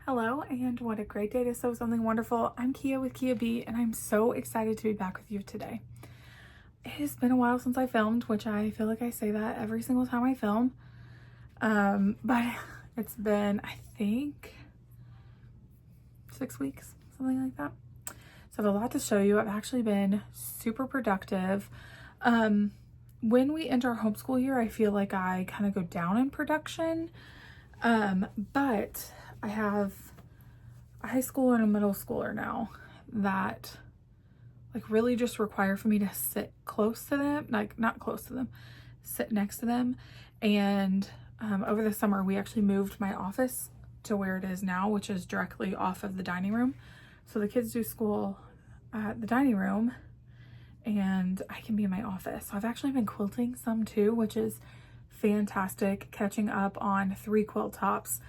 Hello, and what a great day to sew something wonderful. I'm Kia with Kia B, and I'm so excited to be back with you today. It has been a while since I filmed, which I feel like I say that every single time I film. But it's been, I think, 6 weeks, something like that. So I have a lot to show you. I've actually been super productive. When we enter our homeschool year, I feel like I kind of go down in production. But I have a high schooler and a middle schooler now that like really just require for me to sit close to them, like not close to them, sit next to them. And over the summer, we actually moved my office to where it is now, which is directly off of the dining room. So the kids do school at the dining room and I can be in my office. So I've actually been quilting some too, which is fantastic, catching up on 3 quilt tops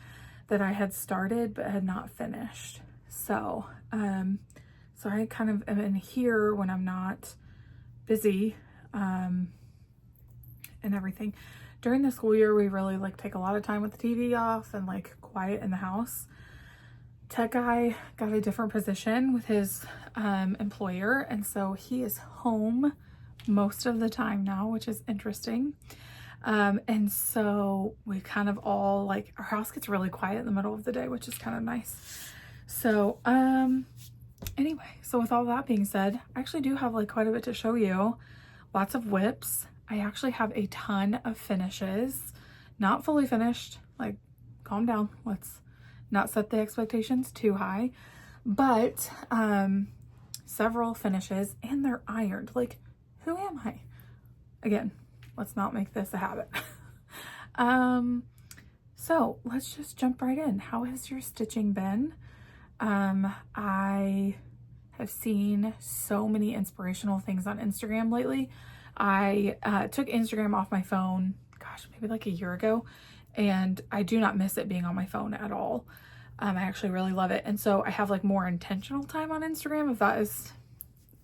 that I had started but had not finished. So so I kind of am in here when I'm not busy and everything. During the school year, we really like take a lot of time with the TV off and like quiet in the house. Tech guy got a different position with his employer, and so he is home most of the time now, which is interesting. And so we kind of all like, our house gets really quiet in the middle of the day, which is kind of nice. So anyway, so with all that being said, I actually do have like quite a bit to show you. Lots of whips. I actually have a ton of finishes, not fully finished, like calm down, let's not set the expectations too high, but several finishes, and they're ironed. Like, who am I? Again, let's not make this a habit. So let's just jump right in. How has your stitching been? I have seen so many inspirational things on Instagram lately. I took Instagram off my phone, gosh, maybe like a year ago, and I do not miss it being on my phone at all. I actually really love it. And so I have like more intentional time on Instagram, if that is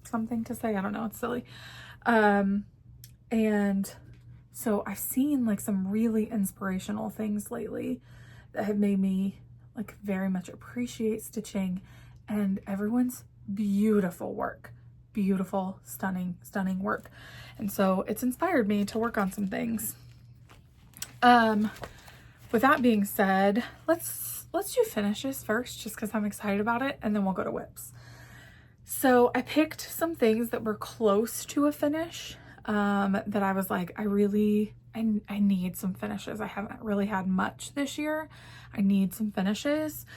something to say. I don't know, it's silly. And so I've seen like some really inspirational things lately that have made me like very much appreciate stitching, and everyone's beautiful work, beautiful, stunning work. And so it's inspired me to work on some things. With that being said, let's do finishes first, just because I'm excited about it, and then we'll go to whips. So I picked some things that were close to a finish, that I was like, I need some finishes. I haven't really had much this year. I need some finishes.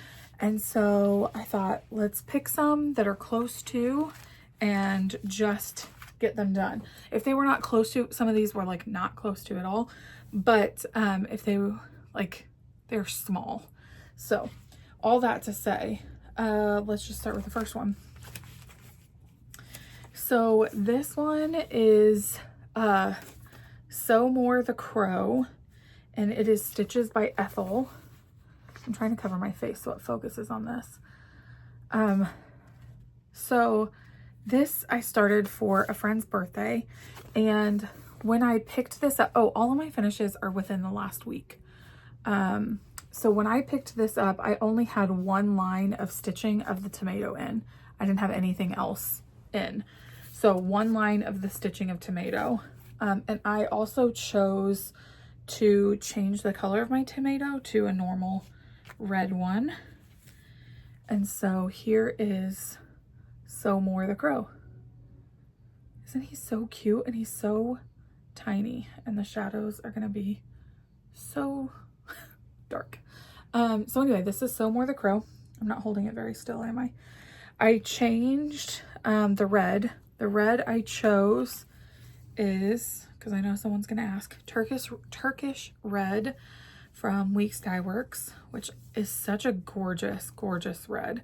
And so I thought, let's pick some that are close to and just get them done. If they were not close to, some of these were like not close to at all, but if they like, they're small. So all that to say, let's just start with the first one. So this one is Sew More the Crow, and it is Stitches by Ethel. I'm trying to cover my face so it focuses on this. So this I started for a friend's birthday, and when I picked this up, all of my finishes are within the last week. So when I picked this up, I only had one line of stitching of the tomato in. I didn't have anything else in. So one line of the stitching of tomato. And I also chose to change the color of my tomato to a normal red one. And so here is Sew More the Crow. Isn't he so cute? And he's so tiny, and the shadows are gonna be so dark. So anyway, this is Sew More the Crow. I'm not holding it very still, am I? I changed the red. The red I chose is, because I know someone's gonna ask, Turkish red from Weeks Dye Works, which is such a gorgeous red.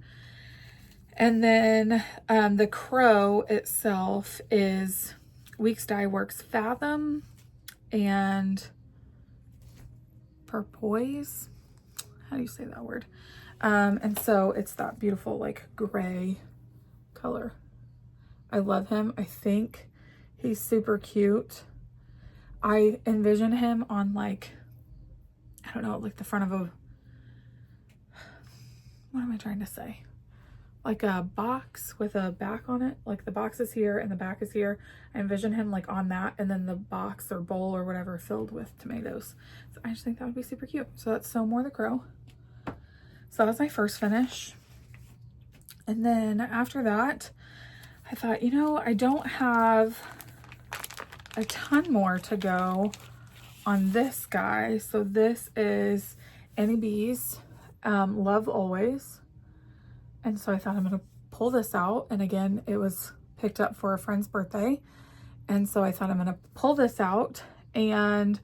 And then the crow itself is Weeks Dye Works Fathom and Perpoise. How do you say that word? And so it's that beautiful like gray color. I love him. I think he's super cute. I envision him on like, I don't know, like the front of a what am I trying to say? Like a box with a back on it. Like the box is here and the back is here. I envision him like on that, and then the box or bowl or whatever filled with tomatoes. So I just think that would be super cute. So that's So More the Crow. So that was my first finish. And then after that, I thought, you know, I don't have a ton more to go on this guy. So this is Annie B's Love Always. And so I thought I'm going to pull this out. And again, it was picked up for a friend's birthday. And so I thought I'm going to pull this out. And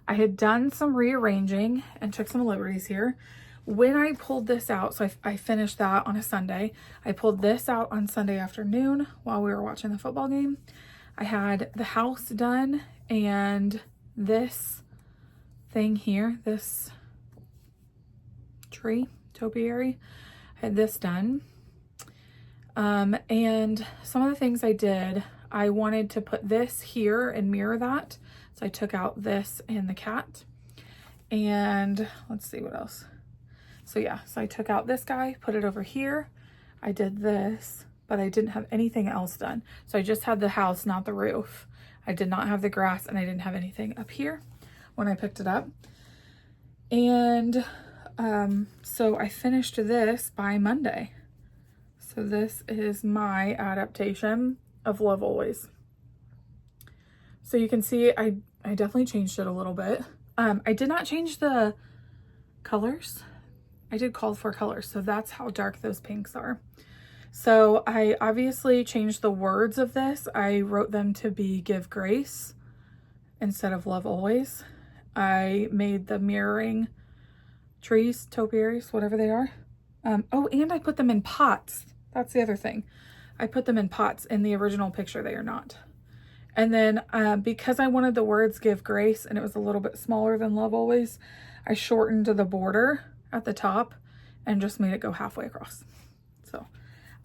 I had done some rearranging and took some liberties here. When I pulled this out, so I finished that on a Sunday. I pulled this out on Sunday afternoon while we were watching the football game. I had the house done, and this thing here, this tree, topiary, I had this done. And some of the things I did, I wanted to put this here and mirror that. So I took out this and the cat. And let's see what else. So yeah, so I took out this guy, put it over here. I did this, but I didn't have anything else done. So I just had the house, not the roof. I did not have the grass, and I didn't have anything up here when I picked it up. And so I finished this by Monday. So this is my adaptation of Love Always. So you can see I definitely changed it a little bit. I did not change the colors. I did call for colors, so that's how dark those pinks are. So I obviously changed the words of this. I wrote them to be Give Grace instead of Love Always. I made the mirroring trees, topiaries, whatever they are. Oh, and I put them in pots. That's the other thing. I put them in pots. In the original picture, they are not. And then because I wanted the words Give Grace and it was a little bit smaller than Love Always, I shortened the border at the top and just made it go halfway across. So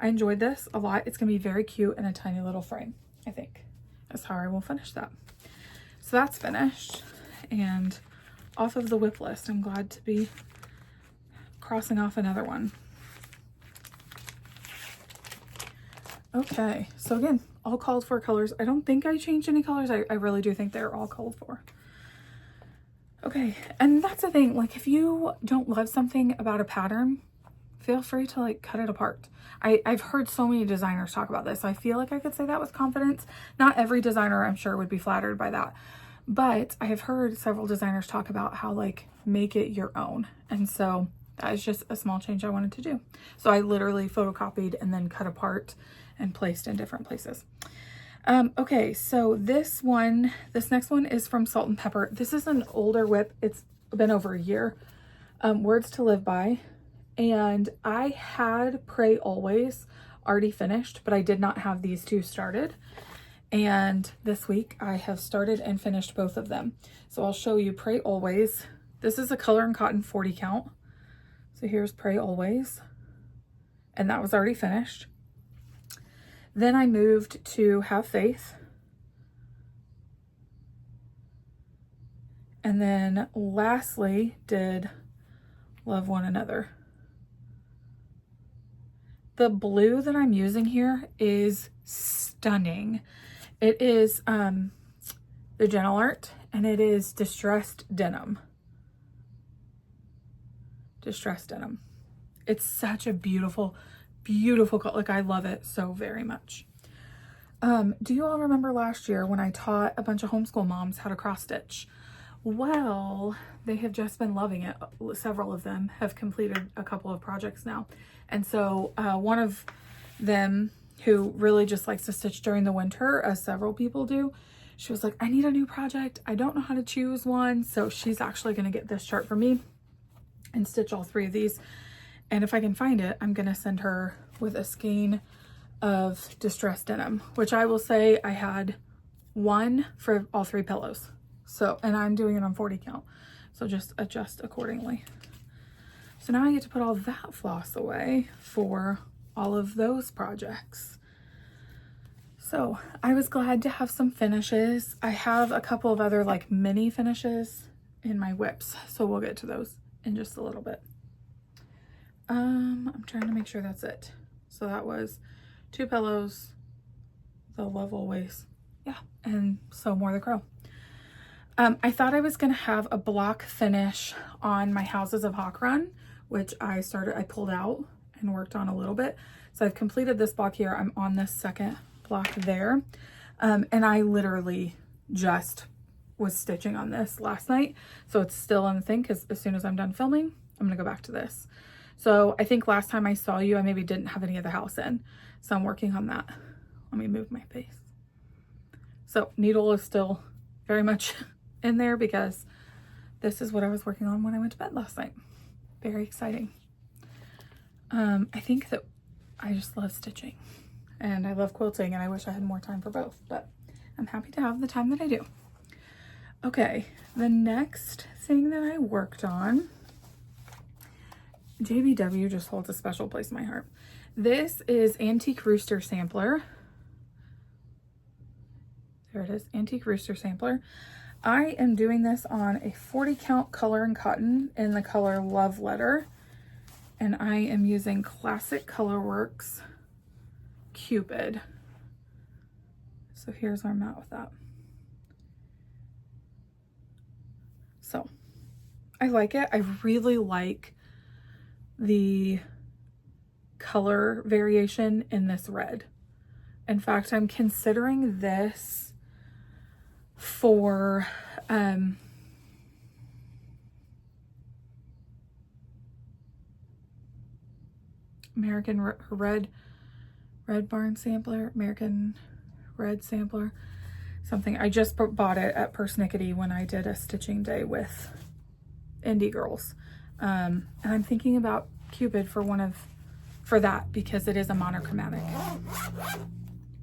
I enjoyed this a lot. It's gonna be very cute in a tiny little frame, I think. That's how I will finish that. So that's finished and off of the whip list. I'm glad to be crossing off another one. Okay, so again, all called for colors. I don't think I changed any colors. I really do think they're all called for. Okay, and that's the thing, like if you don't love something about a pattern, feel free to like cut it apart. I've heard so many designers talk about this. So I feel like I could say that with confidence. Not every designer, I'm sure, would be flattered by that. But I have heard several designers talk about how like make it your own. And so that is just a small change I wanted to do. So I literally photocopied and then cut apart and placed in different places. Okay, so this next one is from Salt and Pepper. This is an older whip. It's been over a year. Words to Live By. And I had Pray Always already finished, but I did not have these two started. And this week I have started and finished both of them. So I'll show you Pray Always. This is a Color and Cotton 40 count. So here's Pray Always. And that was already finished. Then I moved to Have Faith. And then lastly did Love One Another. The blue that I'm using here is stunning. It is the Gentle Art, and it is Distressed Denim. Distressed Denim. It's such a beautiful color. Like I love it so very much. Do you all remember last year when I taught a bunch of homeschool moms how to cross stitch? Well, they have just been loving it. Several of them have completed a couple of projects now. And so one of them who really just likes to stitch during the winter, as several people do, she was like, I need a new project. I don't know how to choose one. So she's actually going to get this chart for me and stitch all three of these. And if I can find it, I'm going to send her with a skein of Distressed Denim, which I will say I had one for all three pillows. So, and I'm doing it on 40 count. So just adjust accordingly. So now I get to put all that floss away for all of those projects. So I was glad to have some finishes. I have a couple of other like mini finishes in my whips. So we'll get to those in just a little bit. I'm trying to make sure that's it. So that was 2 pillows, the level waist, yeah, and so more the crow. I thought I was gonna have a block finish on my Houses of Hawk run, which I pulled out and worked on a little bit. So I've completed this block here. I'm on this second block there. And I literally just was stitching on this last night. So it's still on the thing because as soon as I'm done filming, I'm gonna go back to this. So I think last time I saw you, I maybe didn't have any of the house in. So I'm working on that. Let me move my face. So needle is still very much in there because this is what I was working on when I went to bed last night. Very exciting. I think that I just love stitching and I love quilting, and I wish I had more time for both, but I'm happy to have the time that I do. Okay, the next thing that I worked on, JBW just holds a special place in my heart. This is Antique Rooster Sampler. There it is, Antique Rooster Sampler. I am doing this on a 40 count color and cotton in the color Love Letter. And I am using Classic Colorworks Cupid. So here's where I'm at with that. So I like it. I really like the color variation in this red. In fact, I'm considering this for American Red Barn Sampler, American Red Sampler, something. I just bought it at Persnickety when I did a stitching day with indie girls. And I'm thinking about Cupid for that because it is a monochromatic.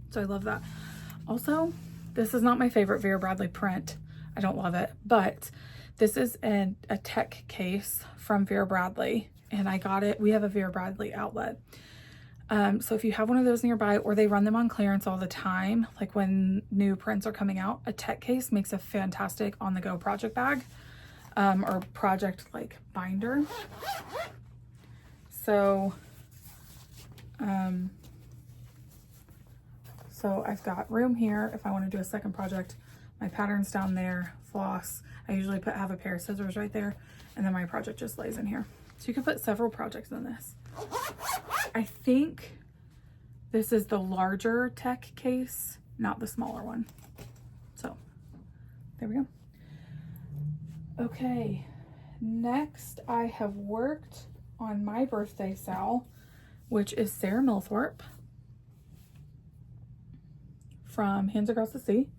So I love that. Also, this is not my favorite Vera Bradley print. I don't love it, but this is a tech case from Vera Bradley, and I got it. We have a Vera Bradley outlet. So if you have one of those nearby, or they run them on clearance all the time, like when new prints are coming out, a tech case makes a fantastic on-the-go project bag, or project like binder. So, so I've got room here if I want to do a second project. My pattern's down there, floss. I usually have a pair of scissors right there, and then my project just lays in here. So you can put several projects in this. I think this is the larger tech case, not the smaller one. So there we go. Okay, next I have worked on my birthday sal, which is Sarah Milthorp from Hands Across the Sea.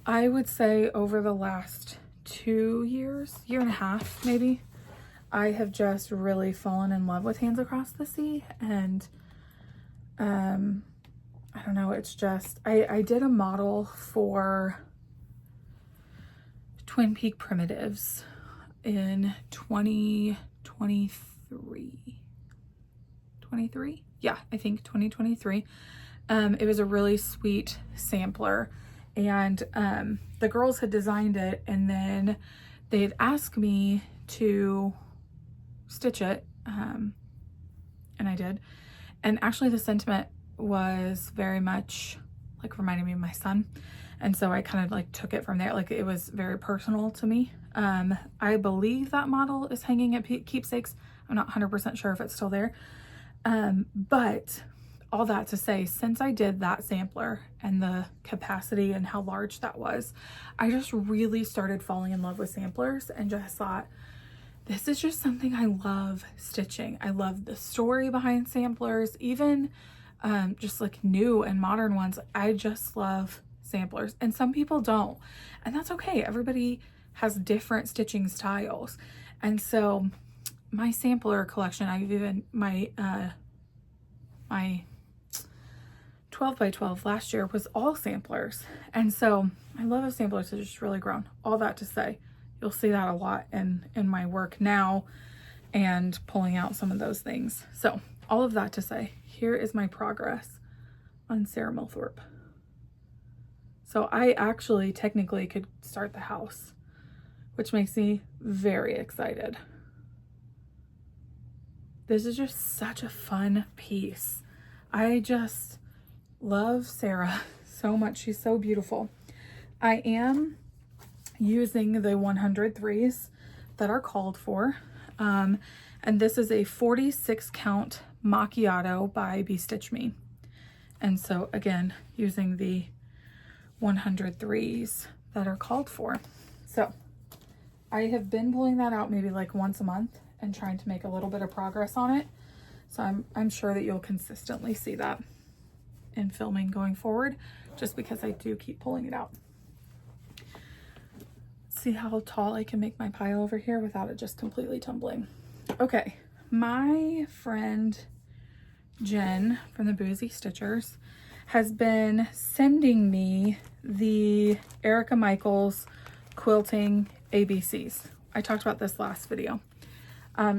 I would say over the last 2 years, year and a half maybe, I have just really fallen in love with Hands Across the Sea. And I don't know, it's just, I did a model for Twin Peak Primitives in 2023. Yeah, I think 2023. It was a really sweet sampler, and the girls had designed it, and then they'd asked me to stitch it, and I did. And actually the sentiment was very much like reminding me of my son, and so I kind of like took it from there. Like it was very personal to me. I believe that model is hanging at Keepsakes. I'm not 100% sure if it's still there, but all that to say, since I did that sampler and the capacity and how large that was, I just really started falling in love with samplers and just thought, this is just something I love stitching. I love the story behind samplers, even just like new and modern ones. I just love samplers, and some people don't, and that's okay. Everybody has different stitching styles. And so my sampler collection, I've even, my 12 by 12 last year was all samplers. And so I love how samplers have just really grown. All that to say, you'll see that a lot in my work now and pulling out some of those things. So all of that to say, here is my progress on Sarah Milthorp. So I actually technically could start the house, which makes me very excited. this is just such a fun piece. I just love Sarah so much. She's so beautiful. I am using the 103s that are called for. And this is a 46 count macchiato by Be Stitch Me. And so again, using the 103s that are called for. So I have been pulling that out maybe like once a month and trying to make a little bit of progress on it. So I'm sure that you'll consistently see that in filming going forward, just because I do keep pulling it out. See how tall I can make my pile over here without it just completely tumbling. Okay, my friend Jen from the Boozy Stitchers has been sending me the Erica Michaels quilting ABCs. I talked about this last video.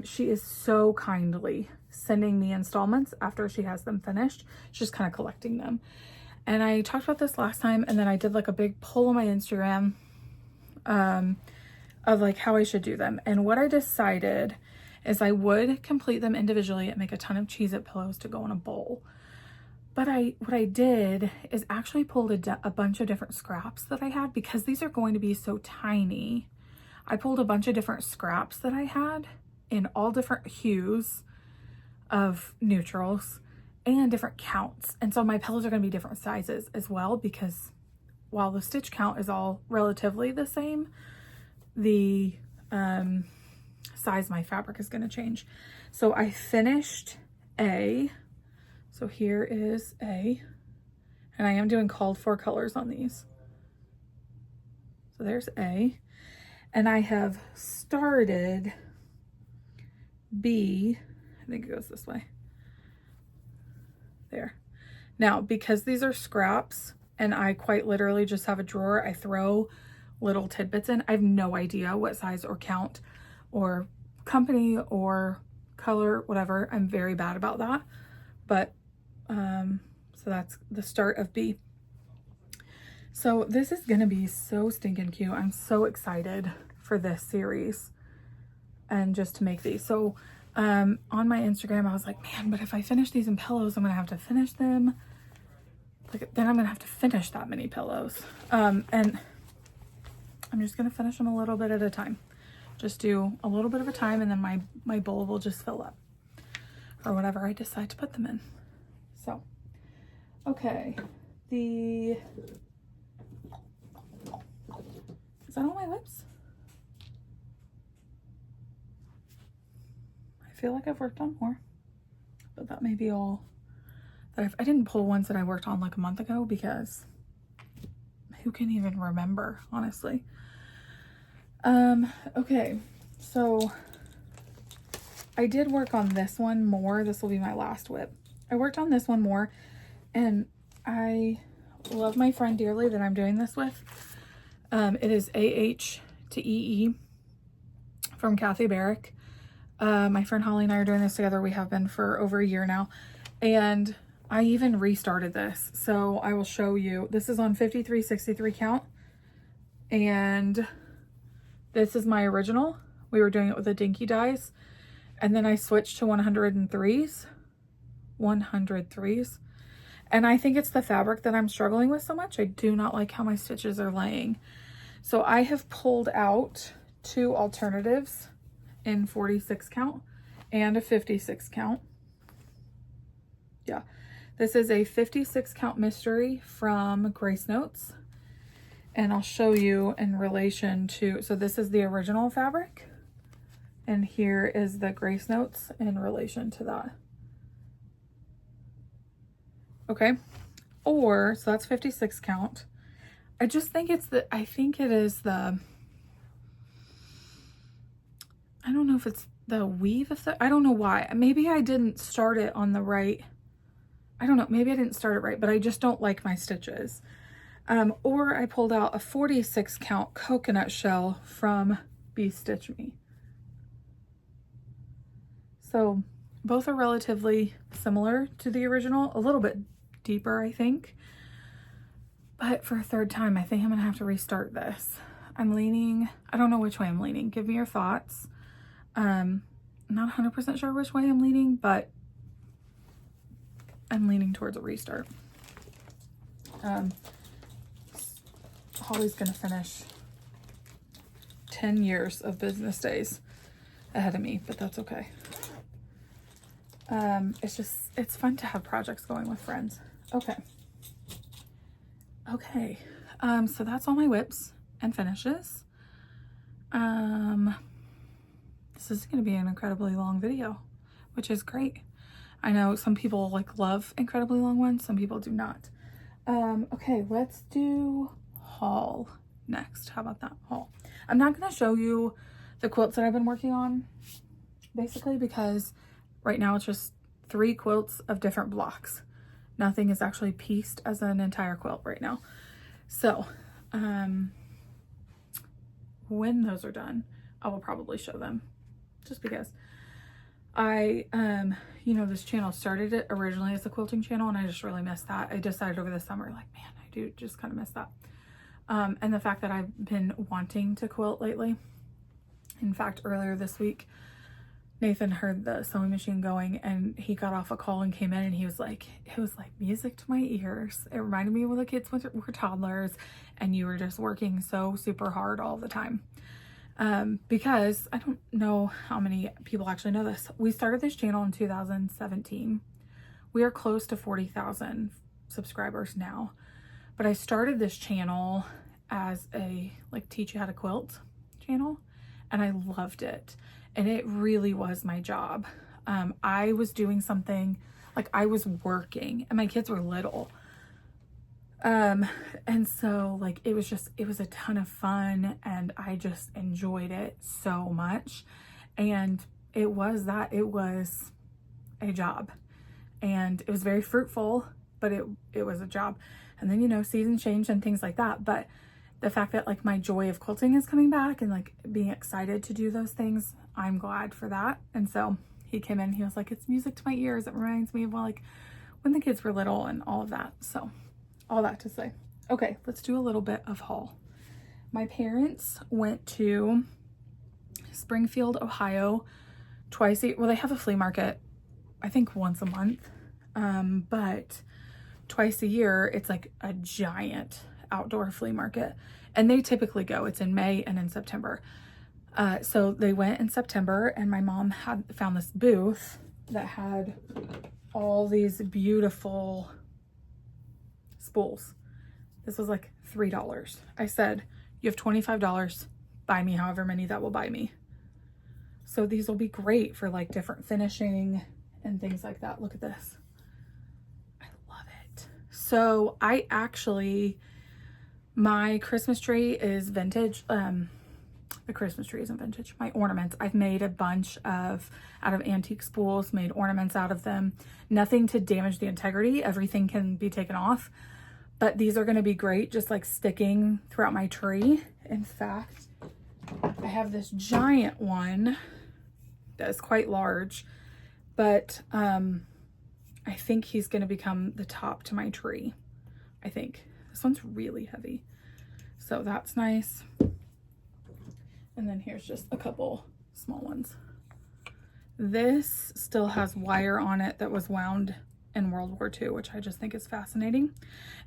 She is so kindly sending me installments after she has them finished. She's just kind of collecting them. And I talked about this last time, and then I did like a big poll on my Instagram of like how I should do them. And what I decided is I would complete them individually and make a ton of Cheez-It pillows to go in a bowl. But what I did is actually pulled a bunch of different scraps that I had, because these are going to be so tiny. I pulled a bunch of different scraps that I had in all different hues of neutrals and different counts. And so my pillows are going to be different sizes as well, because while the stitch count is all relatively the same, the size of my fabric is going to change. So I finished A. So here is A, and I am doing called for colors on these. So there's A, and I have started B. I think it goes this way. There. Now, because these are scraps and I quite literally just have a drawer I throw little tidbits in, I have no idea what size or count or company or color, whatever. I'm very bad about that. But so that's the start of B. So this is gonna be so stinking cute. I'm so excited for this series and just to make these. So on my Instagram I was like, man, but if I finish these in pillows, I'm gonna have to finish them, like then I'm gonna have to finish that many pillows, and I'm just gonna finish them a little bit at a time. Just do a little bit of a time, and then my bowl will just fill up, or whatever I decide to put them in. So, okay, is that all my lips? I feel like I've worked on more, but that may be all that I didn't pull ones that I worked on like a month ago, because who can even remember, honestly. Okay, so I did work on this one more. This will be my last whip. I worked on this one more, and I love my friend dearly that I'm doing this with. It is AH to EE from Kathy Barrick. My friend Holly and I are doing this together. We have been for over a year now, and I even restarted this, so I will show you. This is on 5363 count, and this is my original. We were doing it with the dinky dies, and then I switched to 103s, and I think it's the fabric that I'm struggling with so much. I do not like how my stitches are laying. So I have pulled out two alternatives in 46 count and a 56 count. Yeah, this is a 56 count mystery from Grace Notes, and I'll show you in relation to, so this is the original fabric, and here is the Grace Notes in relation to that. Okay, or, so that's 56 count. I just think it's the, I think it is the, I don't know if it's the weave of the, I don't know why. Maybe I didn't start it on the right, I don't know, maybe I didn't start it right, but I just don't like my stitches. Or I pulled out a 46 count coconut shell from Be Stitch Me. So both are relatively similar to the original, a little bit deeper, I think. But for a third time, I think I'm gonna have to restart this. I'm leaning, I don't know which way I'm leaning. Give me your thoughts. not 100% sure which way I'm leaning, but I'm leaning towards a restart. Holly's gonna finish 10 years of business days ahead of me, but that's okay. It's fun to have projects going with friends. Okay. So that's all my whips and finishes. This is going to be an incredibly long video, which is great. I know some people like love incredibly long ones, some people do not. Okay, let's do haul next. How about that? Haul. I'm not going to show you the quilts that I've been working on, basically, because right now it's just 3 quilts of different blocks. Nothing is actually pieced as an entire quilt right now. So, when those are done, I will probably show them, just because I, you know, this channel started it originally as a quilting channel, and I just really missed that. I decided over the summer, like, man, I do just kind of miss that. And the fact that I've been wanting to quilt lately. In fact, earlier this week, Nathan heard the sewing machine going, and he got off a call and came in, and he was like, it was like music to my ears. It reminded me when the kids were toddlers and you were just working so super hard all the time. Because I don't know how many people actually know this. We started this channel in 2017. We are close to 40,000 subscribers now, but I started this channel as a like teach you how to quilt channel, and I loved it. And it really was my job. I was doing something, like I was working, and my kids were little. And so like, it was a ton of fun, and I just enjoyed it so much. And it was a job, and it was very fruitful, but it was a job. And then, you know, seasons changed and things like that. But the fact that like my joy of quilting is coming back and like being excited to do those things, I'm glad for that. And so he came in, he was like, it's music to my ears. It reminds me of like when the kids were little and all of that. So all that to say, okay, let's do a little bit of haul. My parents went to Springfield, Ohio twice a year. Well, they have a flea market, I think once a month. But twice a year, it's like a giant outdoor flea market, and they typically go, it's in May and in September. So they went in September, and my mom had found this booth that had all these beautiful spools. This was like $3. I said, you have $25, buy me however many that will buy me. So these will be great for like different finishing and things like that. Look at this. I love it. So I actually, my Christmas tree is vintage. The Christmas tree isn't vintage. My ornaments, I've made a bunch of, out of antique spools, made ornaments out of them. Nothing to damage the integrity. Everything can be taken off. But these are going to be great, just like sticking throughout my tree. In fact, I have this giant one that is quite large, but I think he's going to become the top to my tree. I think. This one's really heavy. So that's nice. And then here's just a couple small ones. This still has wire on it that was wound in World War II, which I just think is fascinating.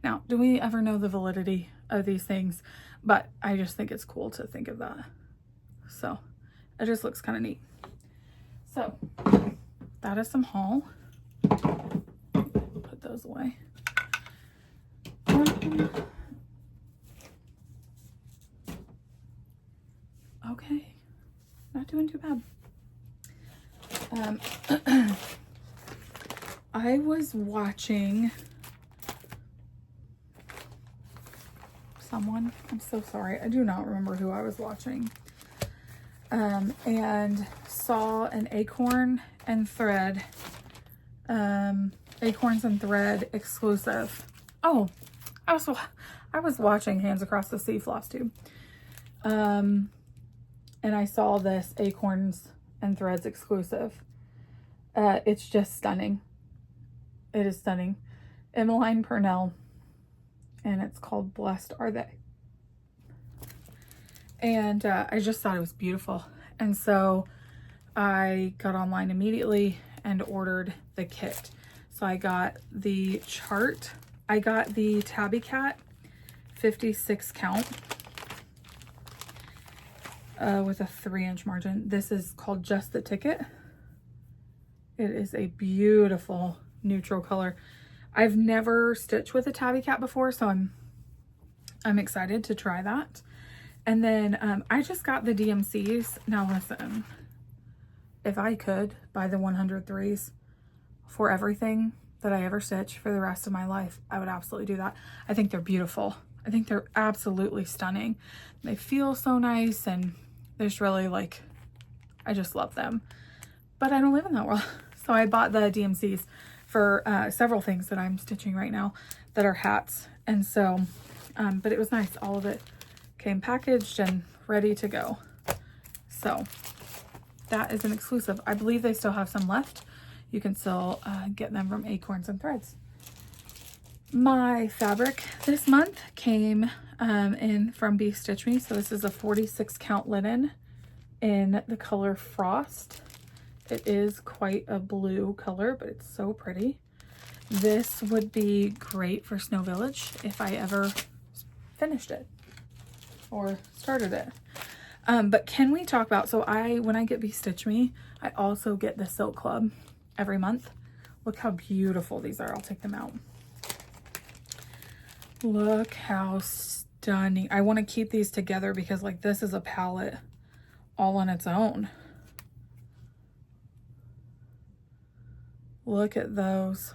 Now, do we ever know the validity of these things? But I just think it's cool to think of that. So it just looks kind of neat. So that is some haul. Put those away. Okay, not doing too bad. I was watching someone, I'm so sorry, I do not remember who I was watching, and saw an acorn and thread, acorns and thread exclusive. Oh, I was watching Hands Across the Sea Flosstube, and I saw this acorns and threads exclusive. It's just stunning. It is stunning. Emmeline Purnell, and it's called Blessed Are They. And I just thought it was beautiful. And so I got online immediately and ordered the kit. So I got the chart. I got the Tabby Cat 56 count with a 3-inch margin. This is called Just the Ticket. It is a beautiful neutral color. I've never stitched with a Tabby Cat before, so I'm excited to try that. And then I just got the DMCs. Now listen, if I could buy the 103s for everything that I ever stitch for the rest of my life, I would absolutely do that. I think they're beautiful. I think they're absolutely stunning. They feel so nice, and they're just really like, I just love them. But I don't live in that world. So I bought the DMCs for several things that I'm stitching right now that are hats. And so, but it was nice. All of it came packaged and ready to go. So that is an exclusive. I believe they still have some left. You can still get them from Acorns and Threads. My fabric this month came in from Be Stitch Me. So this is a 46 count linen in the color Frost. It is quite a blue color, but it's so pretty. This would be great for Snow Village if I ever finished it or started it. But can we talk about, so when I get Be Stitch Me, I also get the Silk Club every month. Look how beautiful these are. I'll take them out. Look how stunning. I want to keep these together because like this is a palette all on its own. Look at those.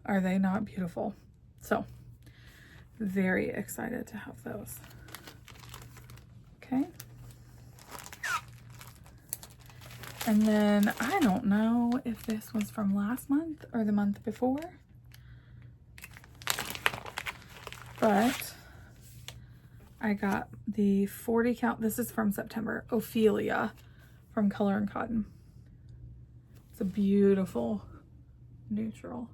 Are they not beautiful? So very excited to have those. Okay. And then I don't know if this was from last month or the month before, but I got the 40 count. This is from September. Ophelia from Color and Cotton. It's a beautiful neutral.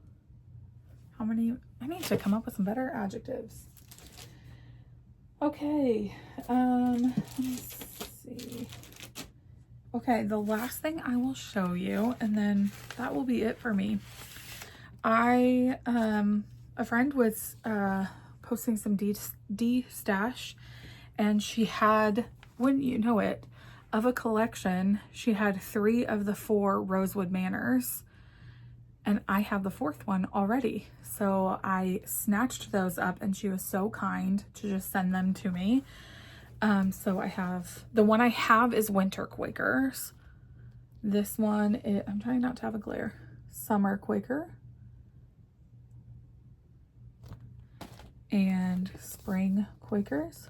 How many? I need to come up with some better adjectives. Okay, let me see. Okay, the last thing I will show you, and then that will be it for me. A friend was posting some D-stash, and she had, wouldn't you know it, of a collection, she had 3 of the 4 Rosewood Manors, and I have the 4th one already. So I snatched those up, and she was so kind to just send them to me. So I have, the one I have is Winter Quakers. This one, I'm trying not to have a glare. Summer Quaker. And Spring Quakers.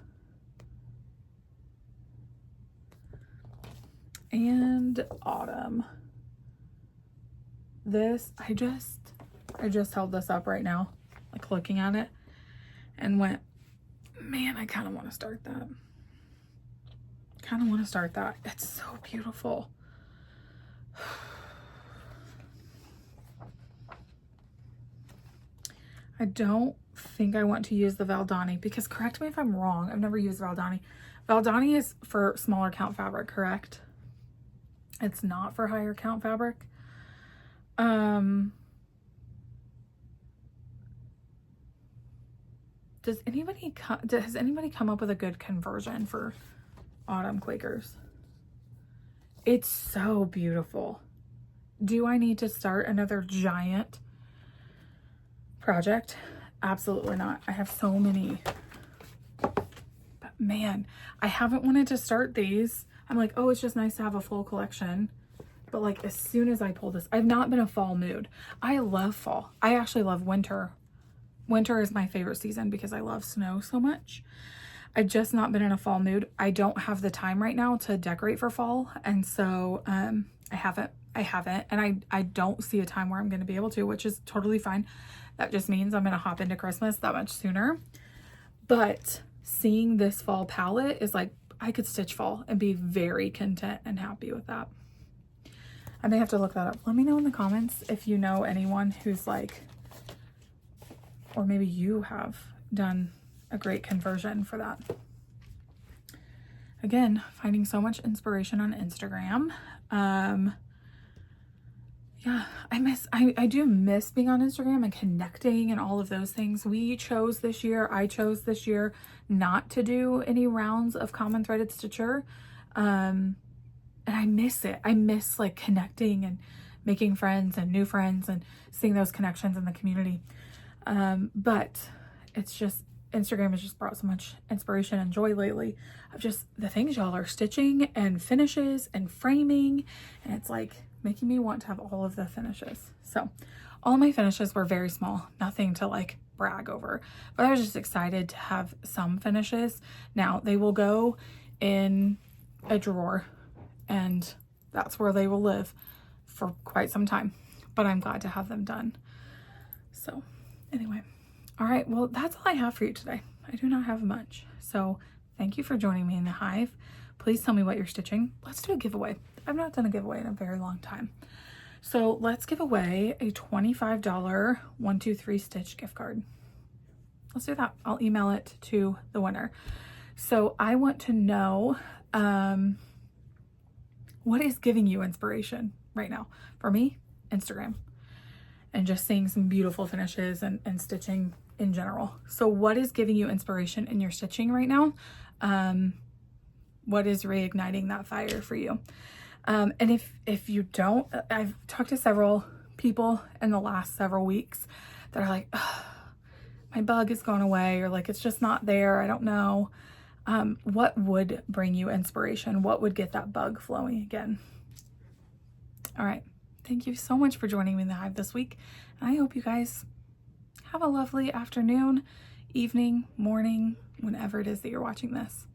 And Autumn. This, I just held this up right now, like looking at it, and went, man, I kind of want to start that. It's so beautiful. I don't think I want to use the Valdani because, correct me if I'm wrong, I've never used Valdani. Valdani is for smaller count fabric, correct? It's not for higher count fabric. Has anybody come up with a good conversion for Autumn Quakers? It's so beautiful. Do I need to start another giant project? Absolutely not. I have so many. But man, I haven't wanted to start these. I'm like, oh, it's just nice to have a full collection. But like, as soon as I pull this, I've not been a fall mood. I love fall. I actually love winter. Winter is my favorite season because I love snow so much. I've just not been in a fall mood. I don't have the time right now to decorate for fall. And so I haven't. And I don't see a time where I'm going to be able to, which is totally fine. That just means I'm going to hop into Christmas that much sooner. But seeing this fall palette is like, I could stitch fall and be very content and happy with that. I may have to look that up. Let me know in the comments if you know anyone who's like, or maybe you have done a great conversion for that. again, finding so much inspiration on Instagram. Yeah, I do miss being on Instagram and connecting and all of those things. I chose this year not to do any rounds of common threaded stitcher. And I miss it. I miss like connecting and making friends and new friends and seeing those connections in the community. But it's just, Instagram has just brought so much inspiration and joy lately of just the things y'all are stitching and finishes and framing. And it's like making me want to have all of the finishes. So all my finishes were very small, nothing to like brag over, but I was just excited to have some finishes. Now they will go in a drawer and that's where they will live for quite some time, but I'm glad to have them done. So anyway, all right, well, that's all I have for you today. I do not have much. So thank you for joining me in the hive. Please tell me what you're stitching. Let's do a giveaway. I've not done a giveaway in a very long time. So let's give away a $25 123 stitch gift card. Let's do that. I'll email it to the winner. So I want to know what is giving you inspiration right now. For me, Instagram and just seeing some beautiful finishes and stitching in general. So what is giving you inspiration in your stitching right now? What is reigniting that fire for you? And if you don't, I've talked to several people in the last several weeks that are like, my bug has gone away, or like, it's just not there. I don't know. What would bring you inspiration? What would get that bug flowing again? All right. Thank you so much for joining me in the hive this week. And I hope you guys have a lovely afternoon, evening, morning, whenever it is that you're watching this.